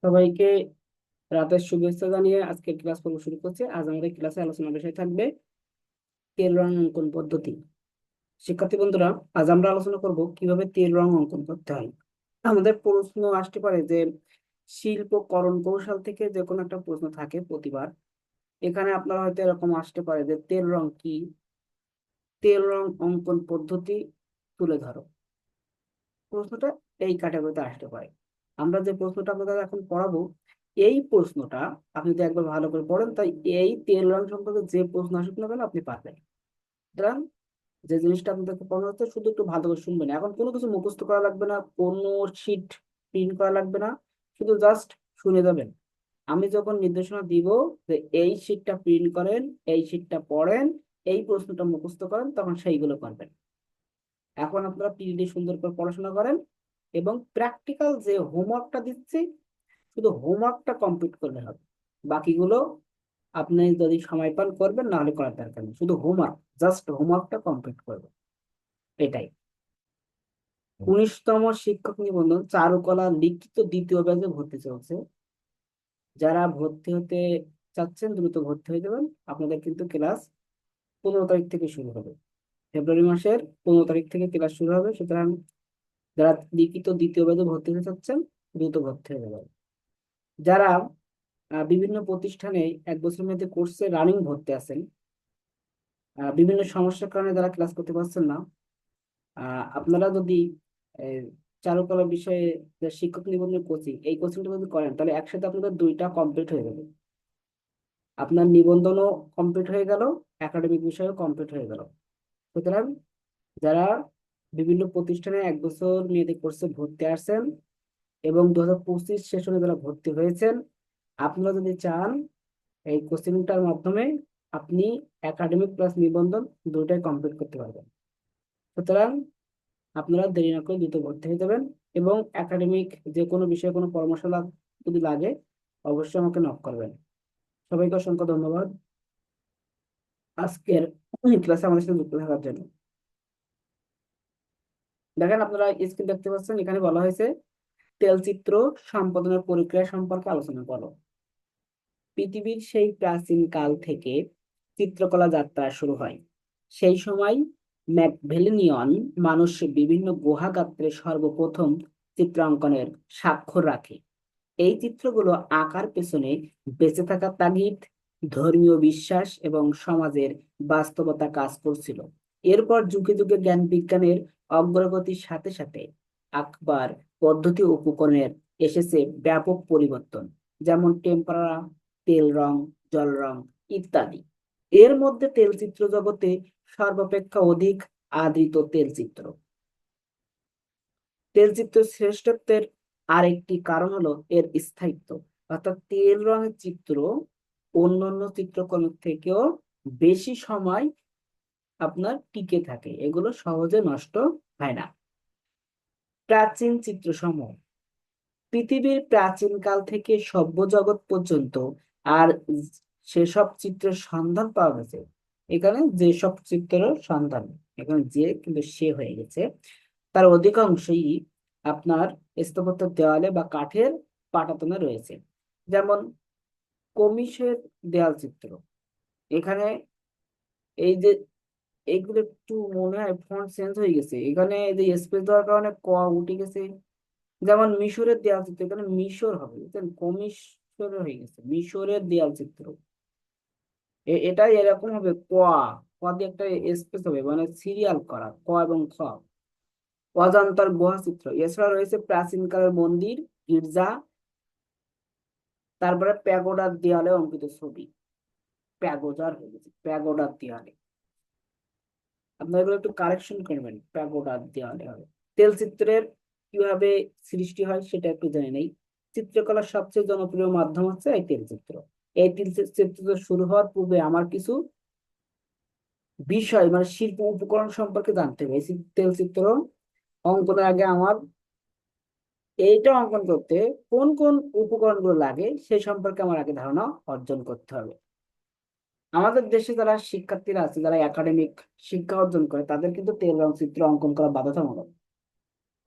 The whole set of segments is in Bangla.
সবাইকে রাতের শুভেচ্ছা জানিয়ে আজকে ক্লাস পর্ব শুরু করছে। আজ আমাদের ক্লাসে আলোচনা বিষয় থাকবে তেল রং অঙ্কন পদ্ধতি। শিক্ষার্থী বন্ধুরা, আজ আমরা আলোচনা করব কিভাবে তেল রং অঙ্কন করতে হয়। আমাদের প্রশ্ন আসতে পারে যে শিল্পকরণ কৌশল থেকে যে কোনো একটা প্রশ্ন থাকে প্রতিবার। এখানে আপনার হয়তো এরকম আসতে পারে যে তেল রং কি, তেল রং অঙ্কন পদ্ধতি তুলে ধরো। প্রশ্নটা এই ক্যাটাগরিতে আসতে পারে। আমরা যে প্রশ্নটা আপনাদের এখন পড়াবো, এই প্রশ্নটা আপনি যদি একবার ভালো করে পড়েন, তাই এই তেল রং সম্পর্কে যে প্রশ্ন আসুক না কেন আপনি পারবেন। সুতরাং যে জিনিসটা আপনাদেরকে পড়ানো হচ্ছে শুধু একটু ভালো করে শুনবেন। এখন কোনো কিছু মুখস্থ করা লাগবে না, কোনো শিট প্রিন্ট করা লাগবে না, শুধু জাস্ট শুনে যাবেন। আমি যখন নির্দেশনা দিব যে এই শিটটা প্রিন্ট করেন, এই শিটটা পড়েন, এই প্রশ্নটা মুখস্থ করেন, তখন সেইগুলো করবেন। এখন আপনারা পিডিডি সুন্দর করে পড়াশোনা করেন এবং প্র্যাকটিক্যাল যে হোমওয়ার্কটা দিচ্ছি শুধু হোমওয়ার্কটা কমপ্লিট করলে হবে। বাকিগুলো আপনি যদি সময় পান করবেন, না হলে করার দরকার নেই। শুধু হোমওয়ার্ক, জাস্ট হোমওয়ার্কটা কমপ্লিট করবেন, এটাই। 19তম শিক্ষক নিবন্ধন চারুকলা লিখিত দ্বিতীয় ব্যাচে ভর্তি চলছে। যারা ভর্তি হতে চাচ্ছেন দ্রুত ভর্তি হয়ে যাবেন। আপনাদের কিন্তু ক্লাস 15 তারিখ থেকে শুরু হবে। ফেব্রুয়ারি মাসের 15 তারিখ থেকে ক্লাস শুরু হবে। সুতরাং যারা লিখিত দ্বিতীয় ব্যাচে ভর্তি হতে চাচ্ছেন দ্রুত ভর্তি হয়ে যাবেন। যারা বিভিন্ন প্রতিষ্ঠানে 1 বছর মেয়াদী কোর্সে রানিং ভর্তি আছেন, বিভিন্ন সমস্যার কারণে যারা ক্লাস করতে পারছেন না, আপনারা যদি আহ, চারুকলা বিষয়ে যে শিক্ষক নিবন্ধন কোচিং, এই কোচিংটা যদি করেন তাহলে একসাথে আপনাদের দুইটা কমপ্লিট হয়ে যাবে। আপনার নিবন্ধনও কমপ্লিট হয়ে গেল, একাডেমিক বিষয়ও কমপ্লিট হয়ে গেল। সুতরাং যারা বিভিন্ন প্রতিষ্ঠানে 1 বছর মেয়াদী কোর্সে ভর্তি আসছেন এবং 2025 সেশনে যারা ভর্তি হয়েছেন, আপনারা যদি চান এই কোচিংটার মাধ্যমে আপনি একাডেমিক প্লাস নিবন্ধন দুটাই কমপ্লিট করতে পারবেন। সুতরাং আপনারা দেরি না করে দ্রুত ভর্তি হয়ে যাবেন। এবং একাডেমিক যে কোনো বিষয়ে কোনো পরামর্শ যদি লাগে অবশ্যই আমাকে নক করবেন। সবাইকে অসংখ্য ধন্যবাদ আজকের ক্লাসে আমাদের সাথে যুক্ত থাকার জন্য। দেখেন, আপনারা স্ক্রিন দেখতে পাচ্ছেন, এখানে বলা হয়েছে তেলচিত্র সম্পাদনের প্রক্রিয়া সম্পর্কে আলোচনা করো। পৃথিবীর সেই প্রাচীন কাল থেকে চিত্রকলা যাত্রা শুরু হয়। সেই সময় ম্যাকভেলিনিয়ন মানুষ বিভিন্ন গুহা গাত্রে সর্বপ্রথম চিত্রাঙ্কনের স্বাক্ষর রাখে। এই চিত্রগুলো আঁকার পেছনে বেঁচে থাকা তাগিদ, ধর্মীয় বিশ্বাস এবং সমাজের বাস্তবতা কাজ করছিল। এরপর যুগে যুগে জ্ঞান বিজ্ঞানের অগ্রগতির সাথে সাথে আঁকবার পদ্ধতি ও উপকরণের এসেছে ব্যাপক পরিবর্তন, যেমন টেম্পারা, তেল রং, জল রং ইত্যাদি। এর মধ্যে তেলচিত্র জগতে সর্বাপেক্ষা অধিক আদৃত তেলচিত্র। তেলচিত্র শ্রেষ্ঠত্বের আরেকটি কারণ হলো এর স্থায়িত্ব। অর্থাৎ তেল রঙের চিত্র অন্যান্য চিত্রকর্মের থেকেও বেশি সময় আপনার টিকে থাকে, এগুলো সহজে নষ্ট হয় না। প্রাচীন চিত্রসমূহ পৃথিবীর প্রাচীন কাল থেকে সভ্য জগৎ পর্যন্ত আর সেসব চিত্রের সন্ধান পাওয়া গেছে। এখানে যেসব চিত্রের সন্ধান, এখানে যে কিন্তু সে হয়ে গেছে, তার অধিকাংশই আপনার স্থাপত্য দেওয়ালে বা কাঠের পাটাতনে রয়েছে। যেমন কমিসের দেয়াল চিত্র। এখানে এই যে এইগুলো একটু মনে হয় ফন্ট চেঞ্জ হয়ে গেছে, এখানে এই যে স্পেস দেওয়ার কারণে ক উঠে গেছে। যেমন মিশরের দেয়াল চিত্র, এখানে মিশর হবে, বুঝছেন, কমিশর হয়ে গেছে মিশরের দেয়াল চিত্র। এটাই এরকম হবে ক, ক দিয়ে একটা স্পেস হবে, মানে সিরিয়াল করা ক এবং খ। অজন্তার গুহা চিত্র। এছাড়া রয়েছে প্রাচীনকালের মন্দির, গির্জা, তারপরে প্যাগোডার দেয়ালে অঙ্কিত ছবি। প্যাগোডার হয়ে গেছে প্যাগোডার দেয়ালে, আপনারা এগুলো একটু কারেকশন করবেন, প্যাগোডার দেয়ালে হবে। তেল চিত্রের কিভাবে সৃষ্টি হয় সেটা একটু জেনে নেই। চিত্রকলার সবচেয়ে জনপ্রিয় মাধ্যম হচ্ছে এই তেল চিত্র। এই তেল চিত্র শুরু হওয়ার পূর্বে আমার কিছু বিষয় মানে শিল্প উপকরণ সম্পর্কে জানতে হবে। এই তেল চিত্র অঙ্কনের আগে আমার এইটা অঙ্কন করতে কোন কোন উপকরণগুলো লাগে সেই সম্পর্কে আমার আগে ধারণা অর্জন করতে হবে। আমাদের দেশে যারা শিক্ষার্থীরা আছে, যারা একাডেমিক শিক্ষা অর্জন করে, তাদের কিন্তু তেল রং চিত্র অঙ্কন করা বাধ্যতামূলক।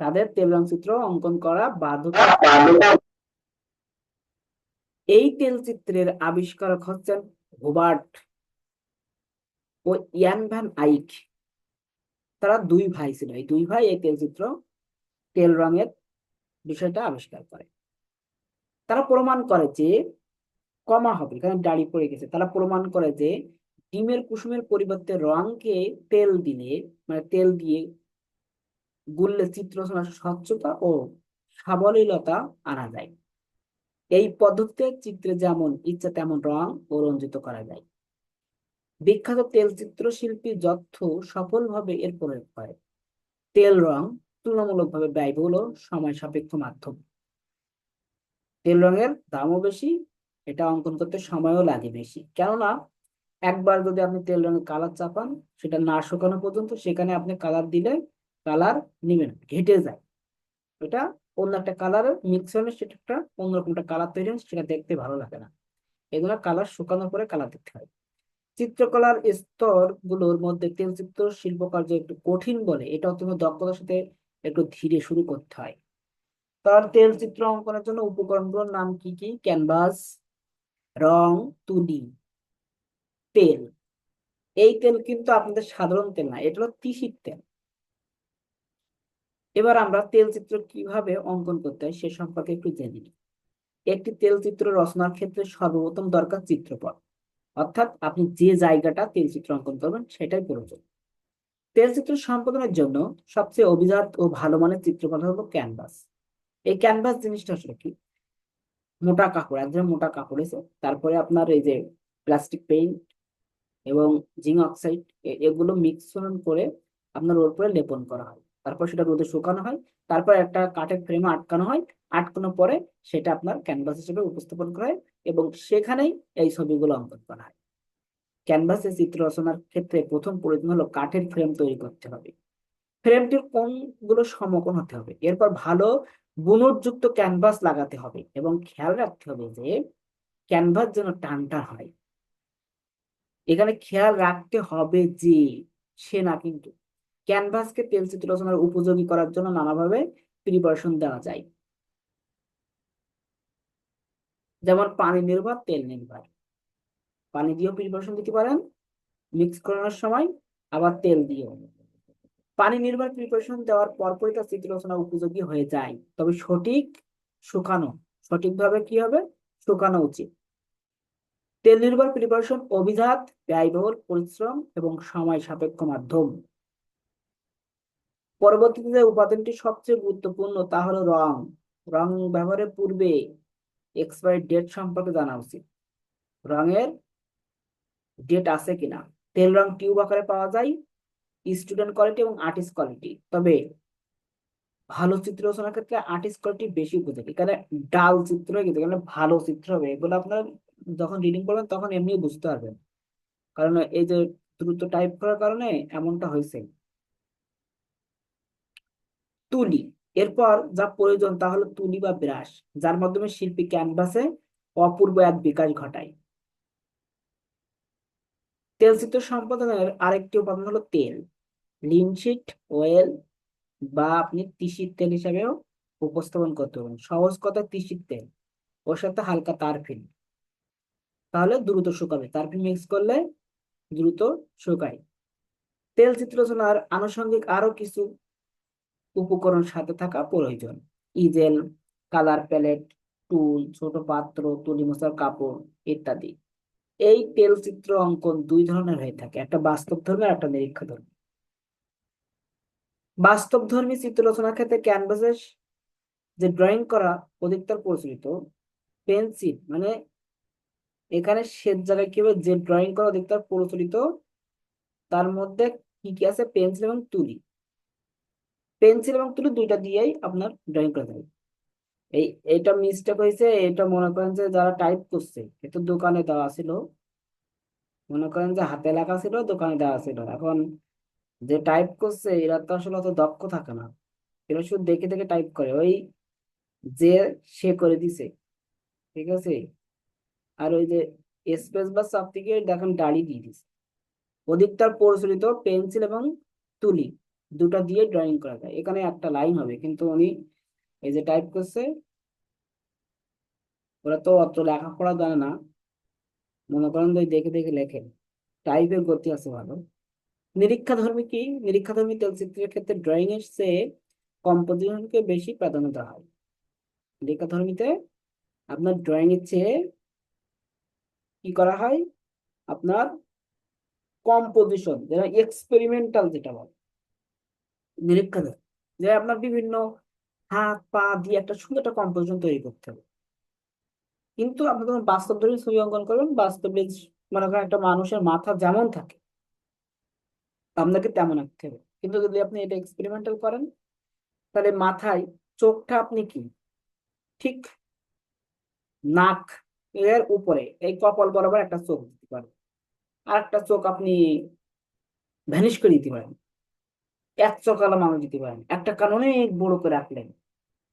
তাদের তেল রং চিত্র অঙ্কন করা বাধ্যতামূলক। এই তেলচিত্রের আবিষ্কারক হচ্ছেন হুবার্ট ও ইয়ান ভ্যান আইক। তারা দুই ভাই ছিল, এই দুই ভাই এই তেল রঙের বিষয়টা আবিষ্কার করে। তারা প্রমাণ করে যে কমা হবে, এখানে দাড়ি পড়ে গেছে, তারা প্রমাণ করে যে ডিমের কুসুমের পরিবর্তে রঙকে তেল দিলে, মানে তেল দিয়ে গুললে চিত্ররচনার স্বচ্ছতা ও সাবলীলতা আনা যায়। এই পদ্ধতিতে চিত্রে যেমন ইচ্ছা তেমন রং ও রঞ্জিত করা যায়। বিখ্যাত তেলচিত্র শিল্পী যথ সফলভাবে এর প্রয়োগ করে। তেল রং তুলনামূলকভাবে ব্যয়বহুল ও সময় সাপেক্ষ মাধ্যম। তেল রঙের দামও বেশি, এটা অঙ্কন করতে সময়ও লাগে বেশি, কেননা একবার যদি আপনি তেল রঙের কালার চাপান, সেটা না শুকানো পর্যন্ত সেখানে আপনি কালার দিলে কালার নিবে না, ঘেটে যায়। এটা অন্য একটা কালারের মিক্স হলে সেটা একটা অন্যরকম একটা কালার তৈরি হয়, সেটা দেখতে ভালো লাগে না। এগুলো কালার শুকানোর পরে কালার দিতে হয়। চিত্রকলার স্তর গুলোর মধ্যে তেলচিত্র শিল্পকার্য একটু কঠিন বলে এটা অত্যন্ত দক্ষতার সাথে একটু ধীরে শুরু করতে হয়। তার তেলচিত্র অঙ্কনের জন্য উপকরণগুলোর নাম কি কি? ক্যানভাস, রং, তুলি, তেল। এই তেল কিন্তু আপনাদের সাধারণ তেল না, এটা হলো তিসির তেল। এবার আমরা তেলচিত্র কিভাবে অঙ্কন করতে হয় সে সম্পর্কে একটু জেনে নিই। একটি তেলচিত্র রচনার ক্ষেত্রে সর্বপ্রথম দরকার চিত্রপট, অর্থাৎ আপনি যে জায়গাটা তেলচিত্র অঙ্কন করবেন সেটাই প্রয়োজন। তেলচিত্র সম্পাদনের জন্য সবচেয়ে অভিজাত ও ভালো মানের চিত্রপট হলো ক্যানভাস। এই ক্যানভাস জিনিসটা আসলে কি? মোটা কাপড়, একদম মোটা কাপড় এসে তারপরে আপনার এই যে প্লাস্টিক পেইন্ট এবং জিঙ্ক অক্সাইড এগুলো মিশ্রণ করে আপনার ওর উপরে লেপন করা হয়, তারপর সেটা রোদে শুকানো হয়, তারপর একটা কাঠের ফ্রেমে আটকানো হয়। আটকানোর পরে সেটা আপনার ক্যানভাস হিসেবে উপস্থাপন করা হয় এবং সেখানেই এই ছবিগুলো অঙ্কন করা হয়। ক্যানভাসে চিত্র রচনার ক্ষেত্রে প্রথম প্রয়োজন হলো কাঠের ফ্রেম তৈরি করতে হবে। ফ্রেমটির কোণগুলো সমকোণ হতে হবে। এরপর ভালো বুনটযুক্ত ক্যানভাস লাগাতে হবে এবং খেয়াল রাখতে হবে যে ক্যানভাস যেন টান টান হয়। এখানে খেয়াল রাখতে হবে যে সে না, কিন্তু ক্যানভাসকে তেলচিত্র রচনার উপযোগী করার জন্য নানাভাবে প্রিপারেশন দেওয়া যায়, যেমন পানি নির্ভর, তেল নির্ভর। পানি দিয়েও প্রিপারেশন দিতে পারেন মিক্স করানোর সময়, আবার তেল দিয়েও। পানি নির্ভর প্রিপারেশন দেওয়ার পরপরই তার চিত্র রচনা উপযোগী হয়ে যায়, তবে শুকানো সঠিকভাবে কি হবে? শুকানো উচিত। তেল নির্ভর প্রিপারেশন অভিজাত, ব্যয়বহুল, পরিশ্রম এবং সময় সাপেক্ষ মাধ্যম। পরবর্তীতে যে উপাদানটি সবচেয়ে গুরুত্বপূর্ণ তা হলো রং। রং ব্যবহারের পূর্বে এক্সপায়ারি ডেট সম্পর্কে জানা উচিত, রঙের ডেট আছে কিনা। তেল রং টিউব আকারে পাওয়া যায়, স্টুডেন্ট কোয়ালিটি এবং আর্টিস্ট কোয়ালিটি। তবে ভালো চিত্র রচনার ক্ষেত্রে আর্টিস্ট কোয়ালিটি বেশি উপযোগী, এখানে ডাল চিত্র কিন্তু এখানে ভালো চিত্র হবে। এগুলো আপনার যখন রিডিং করবেন তখন এমনি বুঝতে পারবেন, কারণ এই যে দ্রুত টাইপ করার কারণে এমনটা হয়েছে। তুলি, এরপর যা প্রয়োজন তা হলো তুলি বা ব্রাশ, যার মাধ্যমে শিল্পী ক্যানভাসে অপূর্ব এক বিকাশ ঘটায়। তেলচিত্র সম্পাদনের আরেকটি উপাদান হলো তেল। লিনশিট অয়েল বা আপনি তিসির তেল হিসাবেও উপস্থাপন করতে পারেন। সহজ কথা তিসির তেল, ওর সাথে হালকা তারফিন, তাহলে দ্রুত শুকাবে। তারফিন মিক্স করলে দ্রুত শুকায়। তেল চিত্র রচনার আনুষঙ্গিক আরো কিছু উপকরণ সাথে থাকা প্রয়োজন। ইজেল, কালার প্যালেট, টুল, ছোট পাত্র, তুলি মোছার কাপড় ইত্যাদি। এই তেল চিত্র অঙ্কন দুই ধরনের হয়ে থাকে, একটা বাস্তবধর্মী আর একটা নিরীক্ষাধর্মী। বাস্তবধর্মী চিত্র রচনার ক্ষেত্রে ক্যানভাসের যে ড্রয়িং করা অধিকতর প্রচলিত। পেন্সিল মানে এখানে শেড জায়গায় কি হবে, যে ড্রয়িং করা অধিকতর প্রচলিত তার মধ্যে কি কি আছে? পেন্সিল এবং তুলি। পেন্সিল এবং তুলি দুইটা দিয়েই আপনার ড্রয়িং করতে হবে। এই এটা মিস্টেক হয়েছে, এটা মনে করেন যে যারা টাইপ করছে এটা দোকানে দেওয়া ছিল, মনে করেন যে হাতে লেখা ছিল, দোকানে দেওয়া ছিল। এখন যে টাইপ করছে এরা তো আসলে অত দক্ষ থাকে না, এরা শুধু দেখে দেখে টাইপ করে, ওই যে সে করে দিছে, ঠিক আছে। আর ওই যে স্পেস বা চাপ থেকে দেখেন দাড়ি দিয়ে দিছে। অধিকতর প্রচলিত পেন্সিল এবং তুলি দুটা দিয়ে ড্রয়িং করা যায়। এখানে একটা লাইন হবে কিন্তু উনি এই যে টাইপ করছে ওরা তো অত লেখাপড়া জানে না, মনে করেন যে দেখে দেখে লেখে, টাইপের গতি আছে ভালো। নিরীক্ষাধর্মী কি? নিরীক্ষাধর্মী তেলচিত্রের ক্ষেত্রে ড্রয়িং এর চেয়ে কম্পোজিশনকে বেশি প্রাধান্য দেওয়া হয়। নিরীক্ষাধর্মীতে আপনার ড্রয়িং এর চেয়ে কি করা হয়, আপনার কম্পোজিশন, যেটা এক্সপেরিমেন্টাল যেটা বলে নিরীক্ষাধর্মী, যে আপনার বিভিন্ন হাত পা দিয়ে একটা সুন্দর একটা কম্পোজিশন তৈরি করতে হবে। কিন্তু আপনি যখন বাস্তবধর্মী ছবি অঙ্কন করবেন, বাস্তবে মনে করেন একটা মানুষের মাথা যেমন থাকে আপনাকে তেমন আঁকতে হবে। কিন্তু যদি আপনি এটা এক্সপেরিমেন্টাল করেন, তাহলে মাথায় চোখটা আপনি কি ঠিক নাক এর উপরে এই কপাল বরাবর একটা চোখ দিতে পারেন, আর একটা চোখ আপনি ভ্যানিশ করে দিতে পারেন, এক চোখালা মানুষ দিতে পারেন, একটা কান অনেক বড় করে রাখলেন,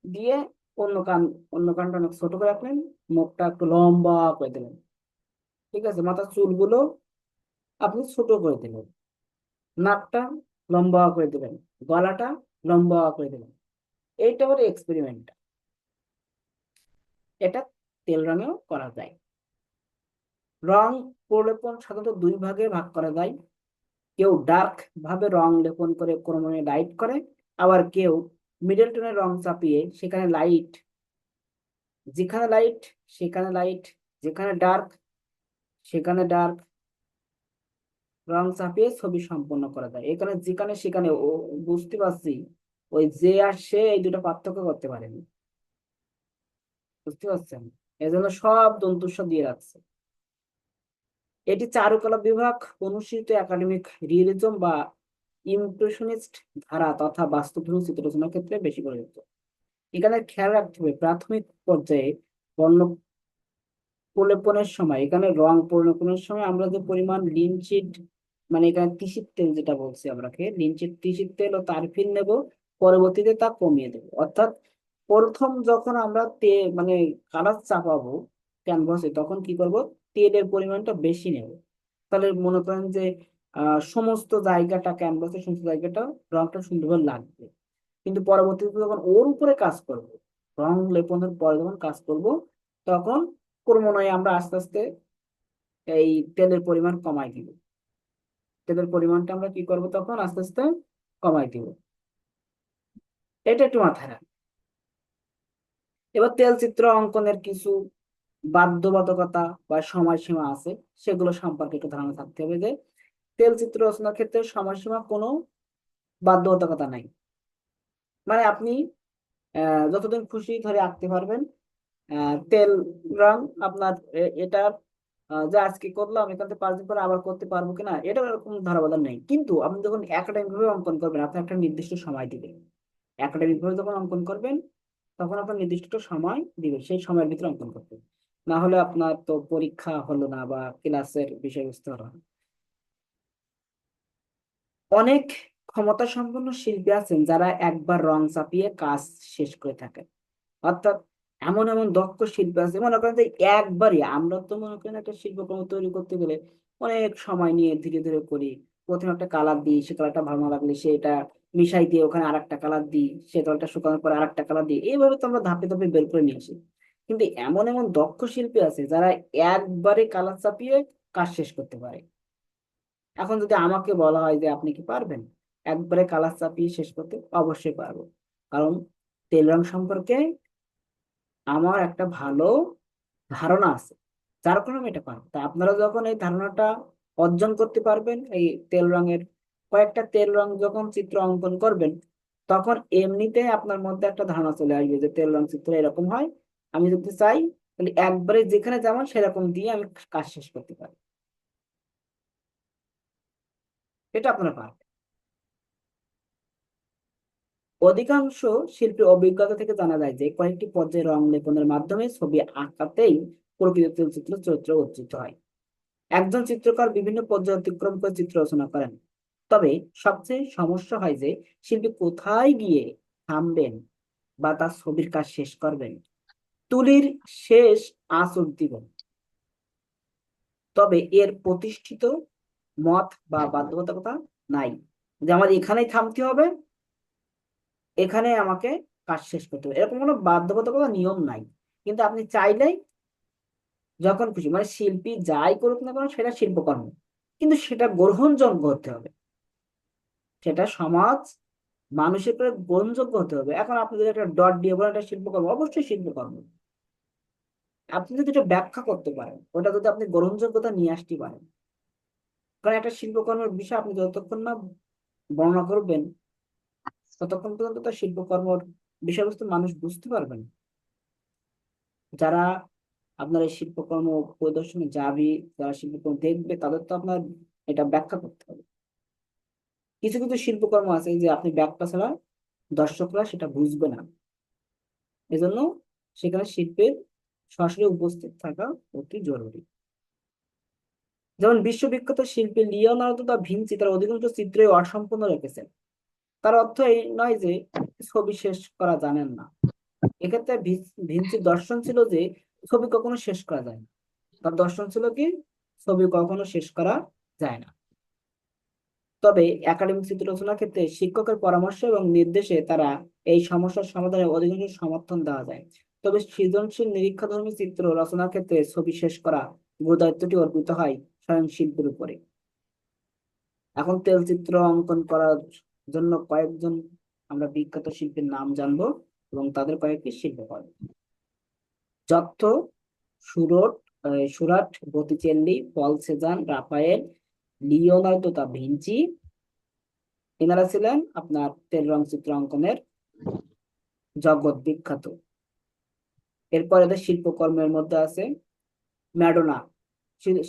দিয়ে অন্য কান, অন্য কানটা অনেক ছোট করে রাখলেন, মুখটা একটু লম্বা করে দিলেন, ঠিক আছে, মাথার চুলগুলো আপনি ছোট করে দিলেন, নাকটা লম্বা করে দিবেন, গলাটা লম্বা করে দিবেন। এইটা হলো এক্সপেরিমেন্ট। এটা তেল রঙেও করা যায়। রং প্রলেপন সাধারণত দুই ভাগে ভাগ করা যায়। কেউ ডার্ক ভাবে রং লেপন করে ক্রমে লাইট করে, আবার কেউ মিডল টোনের রং চাপিয়ে সেখানে লাইট, যেখানে লাইট সেখানে লাইট, যেখানে ডার্ক সেখানে ডার্ক রং চাপিয়ে ছবি সম্পন্ন করা যায়। এখানে যেখানে সেখানে ও বুঝতে পারছি, ওই যে আর সে এই দুটো পার্থক্য করতে পারেনি, বুঝতে পারছেন? এজন্য সব দন্তুস্ব দিয়ে রাখছে। এটি চারুকলা বিভাগ অনুসৃত একাডেমিক রিয়েলিজম বা ইমপ্রেশনিস্ট ধারা তথা বাস্তবধর্মী চিত্ররচনার ক্ষেত্রে বেশি প্রযোজ্য। এখানে খেয়াল রাখতে হবে, প্রাথমিক পর্যায়ে বর্ণ প্রলেপনের সময়, এখানে রং প্রলেপনের সময় আমরা যে পরিমাণ লিনচিট, মানে এখানে তিসির তেল যেটা বলছি আমরা লিনচিট তিসির তেল ও তারফিন নেব, পরবর্তীতে তা কমিয়ে দেবো। অর্থাৎ প্রথম যখন আমরা মানে কালার চাপাবো ক্যানভাসে, তখন কি করব, তেলের পরিমাণটা বেশি নেব। তাহলে মনে করেন যে সমস্ত জায়গাটা, ক্যানভাসের সমস্ত জায়গাটা রংটা সুন্দরভাবে লাগবে। কিন্তু পরবর্তীতে যখন ওর উপরে কাজ করব, রং লেপনের পরে যখন কাজ করব, তখন ক্রমান্বয়ে আমরা আস্তে আস্তে এই তেলের পরিমাণ কমাই দিব। তেলের পরিমাণটা আমরা কি করব, তখন আস্তে আস্তে কমাই দিব। এটা একটু মাথায় রাখ। এবার তেল চিত্র অঙ্কনের কিছু বাধ্যবাধকতা বা সময়সীমা আছে, সেগুলো সম্পর্কে একটু ধারণা থাকতে হবে, যে তেল চিত্র রচনার ক্ষেত্রে সময়সীমা কোনো বাধ্যবাধকতা নাই। মানে আপনি যতদিন খুশি ধরে আঁকতে পারবেন। তেল রং আপনার এটা যে আজকে করলাম, এখান থেকে 5 দিন পরে আবার করতে পারবো কিনা, এটা এরকম ধরাবাধা নেই। কিন্তু আপনি যখন একাডেমিক ভাবে অঙ্কন করবেন, আপনি একটা নির্দিষ্ট সময় দিবেন। একাডেমিক ভাবে যখন অঙ্কন করবেন, তখন আপনার নির্দিষ্ট একটা সময় দিবেন, সেই সময়ের ভিতরে অঙ্কন করবেন। না হলে আপনার তো পরীক্ষা হলো না বা ক্লাসের বিষয়বস্তু হলো না। অনেক ক্ষমতা সম্পন্ন শিল্পী আছেন যারা একবার রং চাপিয়ে কাজ শেষ করে থাকেন। অর্থাৎ এমন এমন দক্ষ শিল্পী আছে, মনে করেন যে একবারই, আমরা তো মনে করেন একটা শিল্পকর্ম তৈরি করতে গেলে অনেক সময় নিয়ে ধীরে ধীরে করি। প্রথমে একটা কালার দিই, সে কালারটা ভালো না লাগলে সেটা মিশাই দিয়ে ওখানে আরেকটা কালার দিই, সে কালারটা শুকানোর পরে আরেকটা কালার দিই, এইভাবে তো আমরা ধাপে ধাপে বের করে নিয়ে আসি। কিন্তু এমন এমন দক্ষ শিল্পী আছে যারা একবারে কালার চাপিয়ে কাজ শেষ করতে পারে। এখন যদি আমাকে বলা হয় যে আপনি কি পারবেন একবারে কালার চাপিয়ে শেষ করতে, অবশ্যই পারবো। কারণ তেল রং সম্পর্কে আমার একটা ভালো ধারণা আছে, যার কারণে আমি এটা পারবো। তা আপনারা যখন এই ধারণাটা অর্জন করতে পারবেন, এই তেল রঙের কয়েকটা তেল রং যখন চিত্র অঙ্কন করবেন, তখন এমনিতে আপনার মধ্যে একটা ধারণা চলে আসবে যে তেল রং চিত্র এরকম হয়। আমি যদি চাই, তাহলে একবারে যেখানে যেমন সেরকম দিয়ে আমি কাজ শেষ করতে পারি। এটা আপনারা পারবেন। অধিকাংশ শিল্পীর অভিজ্ঞতা থেকে জানা যায় যে কয়েকটি পর্যায়ে রং লেপনের মাধ্যমে ছবি আঁকাতেই প্রকৃত চলচ্চিত্র চরিত্র অর্জিত হয়। একজন চিত্রকর বিভিন্ন পর্যায় অতিক্রম করে চিত্র রচনা করেন। তবে সবচেয়ে সমস্যা হয় যে শিল্পী কোথায় গিয়ে থামবেন বা তার ছবির কাজ শেষ করবেন, তুলির শেষ আঁচড় দিবেন। তবে এর প্রতিষ্ঠিত মত বা বাধ্যবাধকতা নাই যে আমার এখানেই থামতে হবে, এখানে আমাকে কাজ শেষ করতে হবে, এরকম কোনো বাধ্যবাধকতা নিয়ম নাই। কিন্তু আপনি চাইলেই যখন খুশি, মানে শিল্পী যাই করুক না কেন সেটা শিল্পকর্ম, কিন্তু সেটা গ্রহণযোগ্য হতে হবে, সেটা সমাজ মানুষের করে গ্রহণযোগ্য হতে হবে। এখন আপনি যদি একটা ডট দিয়ে বলেন এটা শিল্পকর্ম, অবশ্যই শিল্পকর্ম। আপনি যদি এটা ব্যাখ্যা করতে পারেন, ওটা যদি আপনি গ্রহণযোগ্যতা নিয়ে আসতে পারেন, কারণ একটা শিল্পকর্মের বিষয় আপনি যতক্ষণ না বর্ণনা করবেন ততক্ষণ পর্যন্ত তার শিল্পকর্মের বিষয়বস্তু মানুষ বুঝতে পারবে না। যারা আপনার এই শিল্পকর্ম প্রদর্শনে যাবে, যারা শিল্পকর্ম দেখবে, তাদের তো আপনার এটা ব্যাখ্যা করতে হবে। কিছু কিছু শিল্পকর্ম আছে যে আপনি ব্যাখ্যা ছাড়া দর্শকরা সেটা বুঝবে না, এজন্য সেখানে শিল্পের সরাসরি উপস্থিত থাকা অতি জরুরি। যেমন বিশ্ববিখ্যাত শিল্পী লিওনার্দো দা ভিঞ্চি তার অধিকাংশ চিত্রই অসম্পূর্ণ রেখেছেন। তার অর্থ এই নয় যে ছবি শেষ করা জানেন না। এক্ষেত্রে ভিঞ্চির দর্শন ছিল যে ছবি কখনো শেষ করা যায় না। তার দর্শন ছিল কি, ছবি কখনো শেষ করা যায় না। তবে একাডেমিক চিত্র রচনার ক্ষেত্রে শিক্ষকের পরামর্শ এবং নির্দেশে তারা এই সমস্যার সমাধানে অধিকাংশ সমর্থন দেওয়া যায়। তবে সৃজনশীল নিরীক্ষাধর্মী চিত্র রচনার ক্ষেত্রে ছবি শেষ করা গুরু দায়িত্বটি অর্পিত হয় স্বয়ং শিল্পীর উপরে। এখন তেলচিত্র অঙ্কন করার জন্য কয়েকজন আমরা বিখ্যাত শিল্পীর নাম জানবো এবং তাদের কয়েকটি শিল্পকর্ম। যথ, Seurat, Seurat, Botticelli, Paul Cezanne, Raphael, Leonardo da Vinci, এনারা ছিলেন আপনার তেল রং চিত্র অঙ্কনের জগৎ বিখ্যাত। এরপর এদের শিল্পকর্মের মধ্যে আছে ম্যাডোনা।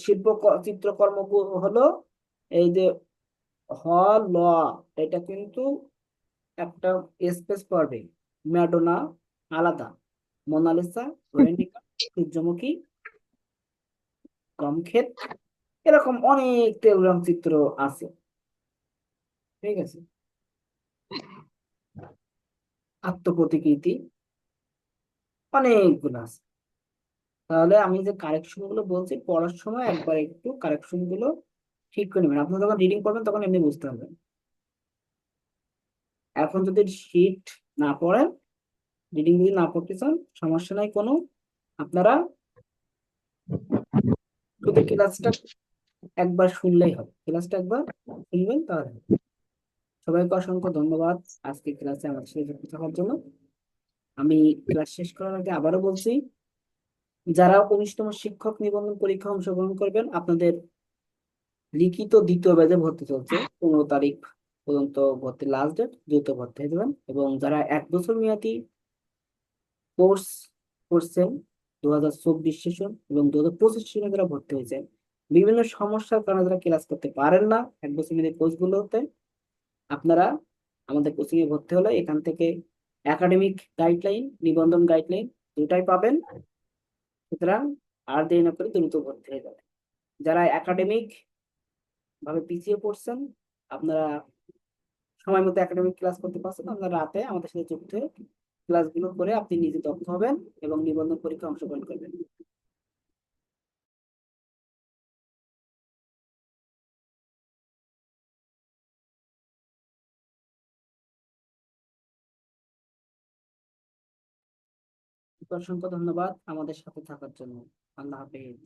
শিল্প চিত্রকর্ম হলো এই যে হ ল, এটা কিন্তু একটা স্পেস পড়বে। ম্যাডোনা আলাদা, মোনালিসা, ভেরোনিকা, সূর্যমুখী, ধূমকেতু, এরকম অনেক তেল রং চিত্র আছে। ঠিক আছে, আত্মপ্রতিকৃতি, অনেকগুলো আছে। তাহলে আমি যে কারেকশন গুলো বলছি পড়ার সময় একবার একটু কারেকশন গুলো ঠিক করে নেবেন। আপনি যখন রিডিং করবেন তখন এমনি বুঝতে পারবেন। এখন যদি শিট না পড়েন, রিডিং যদি না পড়তে চান, সমস্যা নাই কোনো। আপনারা শুধু ক্লাসটা একবার শুনলেই হবে, ক্লাসটা একবার শুনবেন তাহলে হবে। সবাইকে অসংখ্য ধন্যবাদ আজকে ক্লাসে আমার সাথে যুক্ত থাকার জন্য। আমি ক্লাস শেষ করার আগে আবারও বলছি, যারা 19তম শিক্ষক নিবন্ধন পরীক্ষা অংশগ্রহণ করবেন, আপনাদের লিখিত দ্বিতীয় ব্যাচে ভর্তি চলছে। 15 তারিখ পর্যন্ত ভর্তি লাস্ট ডেট, দ্রুত ভর্তি হয়ে যাবেন। এবং যারা 1 বছর মেয়াদী কোর্স করছেন, 2024 সেশন এবং 2025 সেশনে যারা ভর্তি হয়েছেন, বিভিন্ন সমস্যার কারণে যারা ক্লাস করতে পারেন না 1 বছর মেয়াদী কোর্স গুলোতে, আপনারা আমাদের কোচিং এ ভর্তি হলে এখান থেকে একাডেমিক গাইডলাইন, নিবন্ধন গাইডলাইন দুটাই পাবেন। সুতরাং আর দেরি না করে দ্রুত ভর্তি হয়ে যাবে। যারা একাডেমিক ভাবে পিছিয়ে পড়ছেন, আপনারা সময় মতো একাডেমিক ক্লাস করতে পারছেন, আপনারা রাতে আমাদের সাথে যুক্ত হয়ে ক্লাসগুলো করে আপনি নিজে দক্ষ হবেন এবং নিবন্ধন পরীক্ষা অংশগ্রহণ করবেন। অসংখ্য ধন্যবাদ আমাদের সাথে থাকার জন্য। আল্লাহ হাফেজ।